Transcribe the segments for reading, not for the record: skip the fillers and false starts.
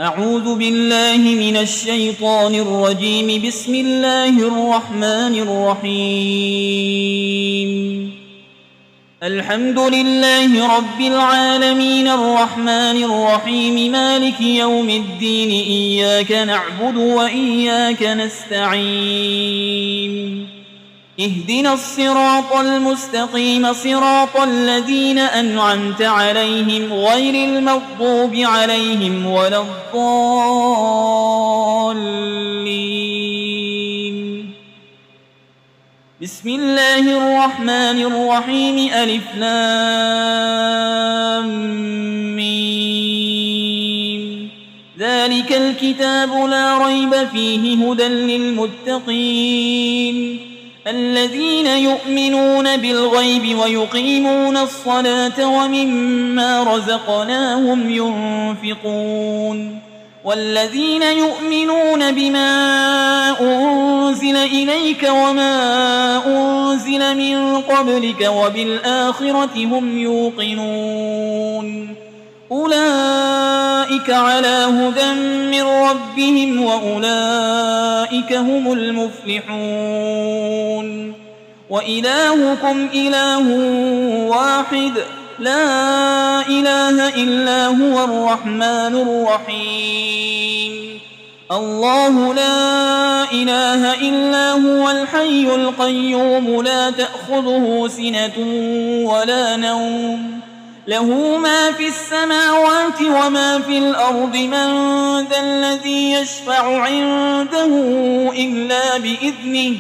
أعوذ بالله من الشيطان الرجيم. بسم الله الرحمن الرحيم. الحمد لله رب العالمين الرحمن الرحيم مالك يوم الدين. إياك نعبد وإياك نستعين. اهدنا الصراط المستقيم صراط الذين أنعمت عليهم غير المغضوب عليهم ولا الضالين. بسم الله الرحمن الرحيم. ألف لام ميم. ذلك الكتاب لا ريب فيه هدى للمتقين الذين يؤمنون بالغيب ويقيمون الصلاة ومما رزقناهم ينفقون والذين يؤمنون بما أنزل إليك وما أنزل من قبلك وبالآخرة هم يوقنون أولئك على هدى من ربهم وأولئك هم المفلحون. وإلهكم إله واحد لا إله إلا هو الرحمن الرحيم. الله لا إله إلا هو الحي القيوم لا تأخذه سنة ولا نوم له ما في السماوات وما في الأرض. من ذا الذي يشفع عنده إلا بإذنه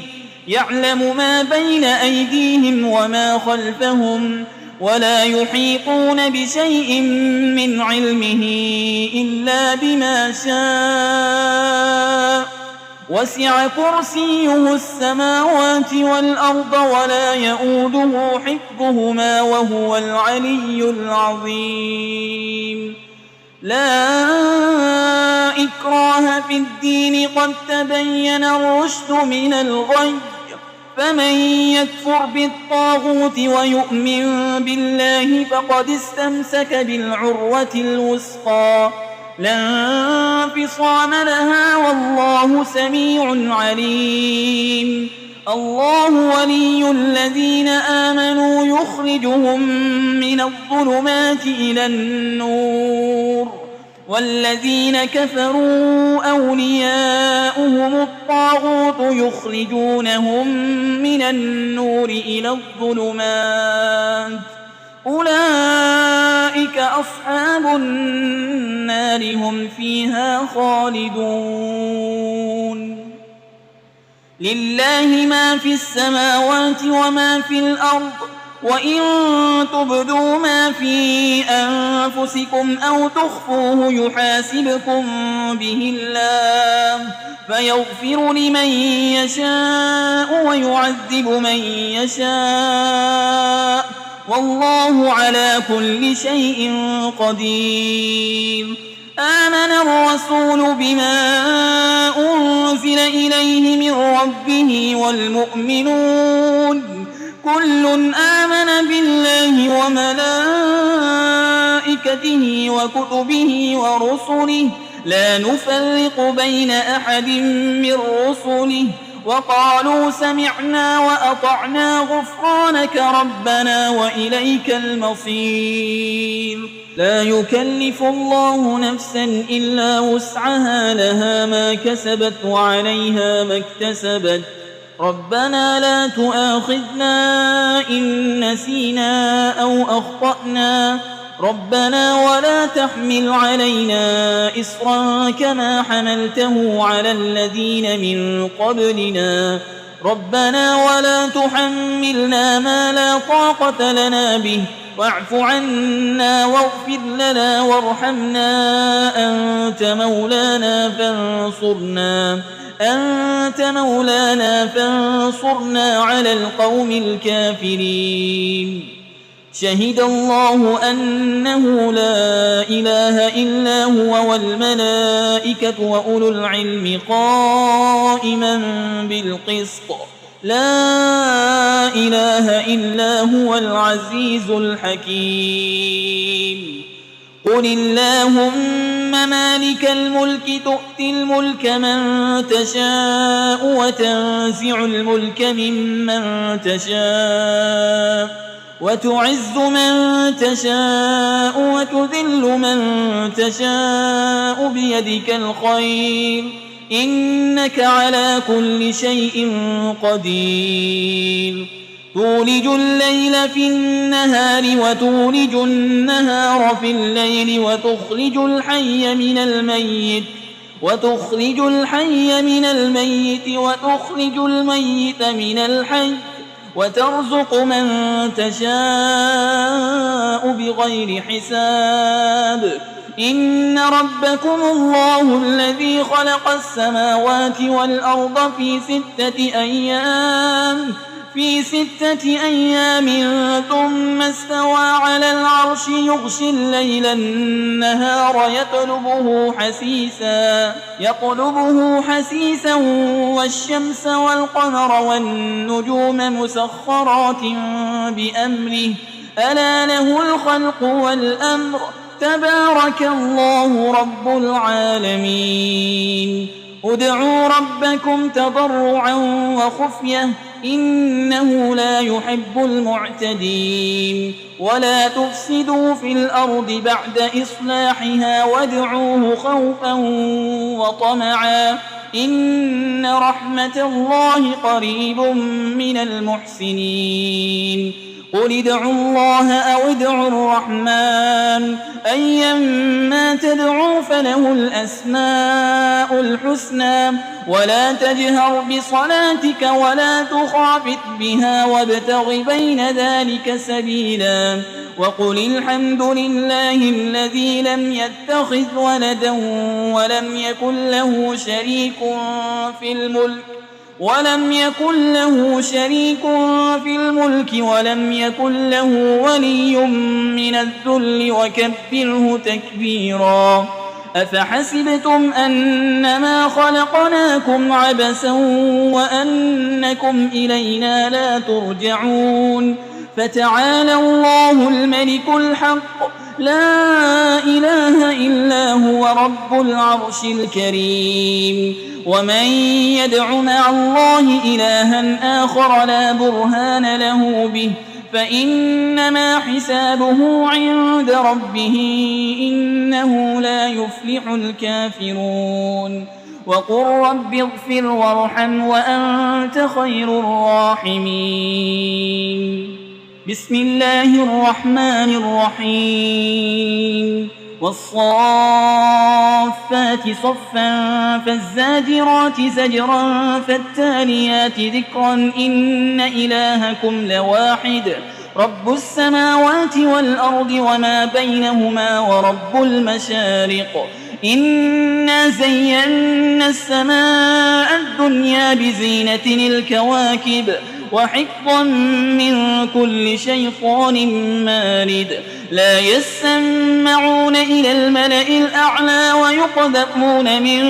يعلم ما بين أيديهم وما خلفهم ولا يحيطون بشيء من علمه إلا بما شاء. وسع كرسيه السماوات والأرض ولا يؤوده حفظهما وهو العلي العظيم. لا إكراه في الدين قد تبين الرشد من الغي. فمن يكفر بالطاغوت ويؤمن بالله فقد استمسك بالعروة الوثقى لا انفصام لها والله سميع عليم. الله ولي الذين آمنوا يخرجهم من الظلمات إلى النور والذين كفروا أولياؤهم الطاغوت يخرجونهم من النور إلى الظلمات أولئك أصحاب النار هم فيها خالدون. لله ما في السماوات وما في الأرض وإن تبدوا ما في أنفسكم أو تخفوه يحاسبكم به الله فيغفر لمن يشاء ويعذب من يشاء والله على كل شيء قدير. آمن الرسول بما أنزل إليه من ربه والمؤمنون كل آمن بالله وملائكته وكتبه ورسله لا نفرق بين أحد من رسله وقالوا سمعنا وأطعنا غفرانك ربنا وإليك المصير. لا يكلف الله نفسا إلا وسعها لها ما كسبت وعليها ما اكتسبت. ربنا لا تؤاخذنا إن نسينا أو أخطأنا ربنا ولا تحمل علينا إصرا كما حملته على الذين من قبلنا ربنا ولا تحملنا ما لا طاقة لنا به واعف عنا واغفر لنا وارحمنا أنت مولانا فانصرنا على القوم الكافرين. شهد الله أنه لا إله إلا هو والملائكة وأولو العلم قائما بالقسط لا إله إلا هو العزيز الحكيم. قل اللهم مالك الملك تؤتي الملك من تشاء وتنزع الملك ممن تشاء وتعز من تشاء وتذل من تشاء بيدك الخير إنك على كل شيء قدير تولج الليل في النهار وتولج النهار في الليل وتخرج الحي من الميت وتخرج الميت من الحي وترزق من تشاء بغير حساب إن ربكم الله الذي خلق السماوات والأرض في 6 أيام ثم استوى على العرش يغشي الليل النهار يطلبه حسيسا والشمس والقمر والنجوم مسخرات بأمره ألا له الخلق والأمر تبارك الله رب العالمين ادعوا ربكم تضرعا وخفية إنه لا يحب المعتدين ولا تفسدوا في الأرض بعد إصلاحها وادعوه خوفا وطمعا إن رحمة الله قريب من المحسنين قل ادعوا الله أو ادعوا الرحمن أيما تدعوا فله الأسماء الحسنى ولا تجهر بصلاتك ولا تخافت بها وابتغ بين ذلك سبيلا وقل الحمد لله الذي لم يتخذ ولدا ولم يكن له شريك في الملك ولم يكن له ولي من الذل وكبره تكبيرا أفحسبتم أنما خلقناكم عبثا وأنكم إلينا لا ترجعون فتعالى الله الملك الحق لا إله إلا هو رب العرش الكريم ومن يدع مع الله إلها آخر لا برهان له به فإنما حسابه عند ربه إنه لا يفلح الكافرون وقل رب اغفر وارحم وأنت خير الراحمين بسم الله الرحمن الرحيم والصافات صفا فالزاجرات زجرا فالتاليات ذكرا إن إلهكم لواحد رب السماوات والأرض وما بينهما ورب المشارق إنا زينا السماء الدنيا بزينة الكواكب وحفظا من كل شيطان مارد لا يسمعون إلى الملأ الأعلى ويقذفون من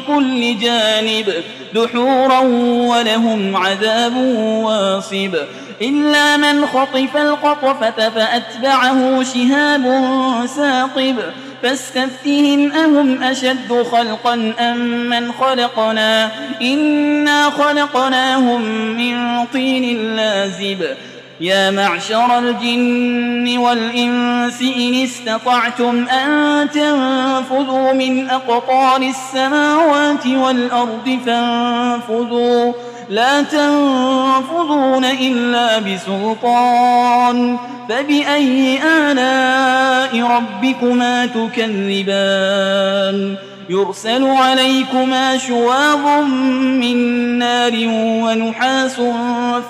كل جانب دحورا ولهم عذاب واصب إلا من خطف القطفة فأتبعه شهاب ثاقب فاستفتهم أهم أشد خلقا أم من خلقنا إنا خلقناهم من طين لازب يا معشر الجن والإنس إن استطعتم أن تنفذوا من أقطار السماوات والأرض فانفذوا لا تنفذون إلا بسلطان فبأي آلاء ربكما تكذبان يرسل عليكما شواظ من نار ونحاس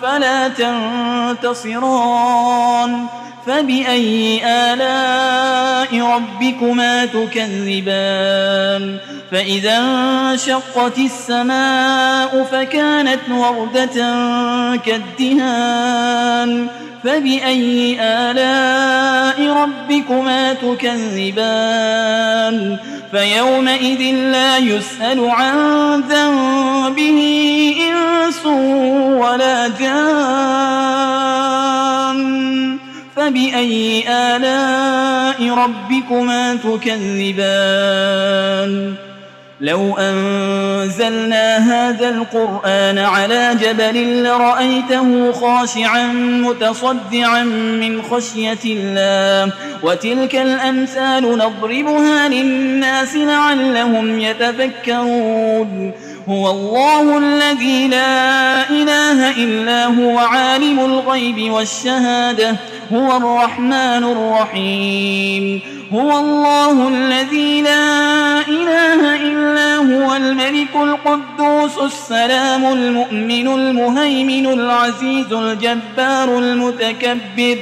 فلا تنتصران فبأي آلاء ربكما تكذبان فإذا انشقت السماء فكانت وردة كالدهان فبأي آلاء ربكما تكذبان فيومئذ لا يسأل عن ذنبه إنس ولا جان فبأي آلاء ربكما تكذبان لو أنزلنا هذا القرآن على جبل لرأيته خاشعا متصدعا من خشية الله وتلك الأمثال نضربها للناس لعلهم يتفكرون هو الله الذي لا إله إلا هو عالم الغيب والشهادة هو الرحمن الرحيم هو الله الذي لا إله إلا هو الملك القدوس السلام المؤمن المهيمن العزيز الجبار المتكبر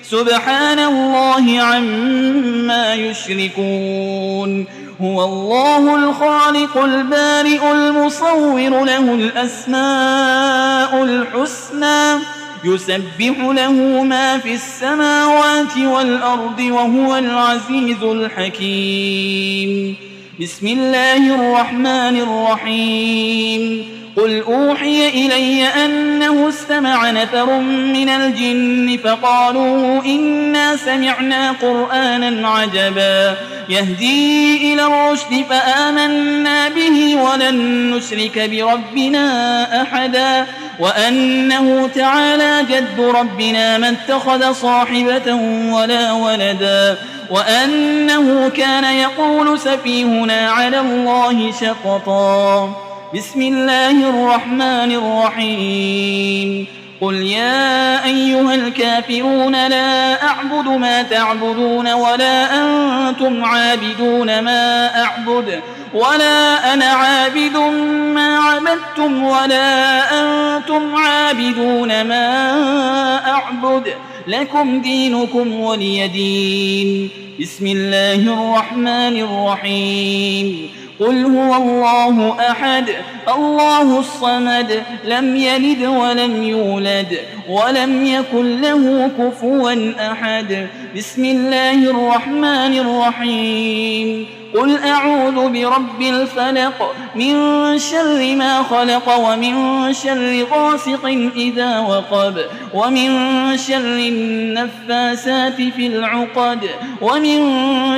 سبحان الله عما يشركون هو الله الخالق البارئ المصور له الأسماء الحسنى يسبح له ما في السماوات والأرض وهو العزيز الحكيم بسم الله الرحمن الرحيم قل أوحي إلي أنه استمع نفر من الجن فقالوا إنا سمعنا قرآنا عجبا يهدي إلى الرشد فآمنا به ولن نشرك بربنا أحدا وأنه تعالى جد ربنا ما اتخذ صاحبة ولا ولدا وأنه كان يقول سفيهنا على الله شططا بسم الله الرحمن الرحيم قل يا أيها الكافرون لا أعبد ما تعبدون ولا أنتم عابدون ما أعبد ولا أنا عابد ما عبدتم ولا أنتم عابدون ما أعبد لكم دينكم ولي دين بسم الله الرحمن الرحيم قل هو الله أحد الله الصمد لم يلد ولم يولد ولم يكن له كفوا أحد بسم الله الرحمن الرحيم قل أعوذ برب الفلق من شر ما خلق ومن شر غاسق إذا وقب ومن شر النفاسات في العقد ومن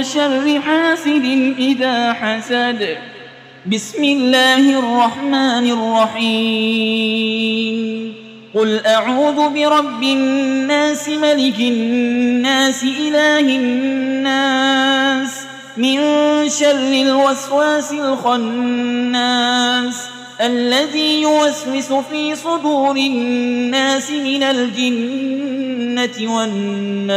شر حاسد إذا حسد بسم الله الرحمن الرحيم قل أعوذ برب الناس ملك الناس إله الناس من شر الوسواس الخناس الذي يوسوس في صدور الناس من الجنة والناس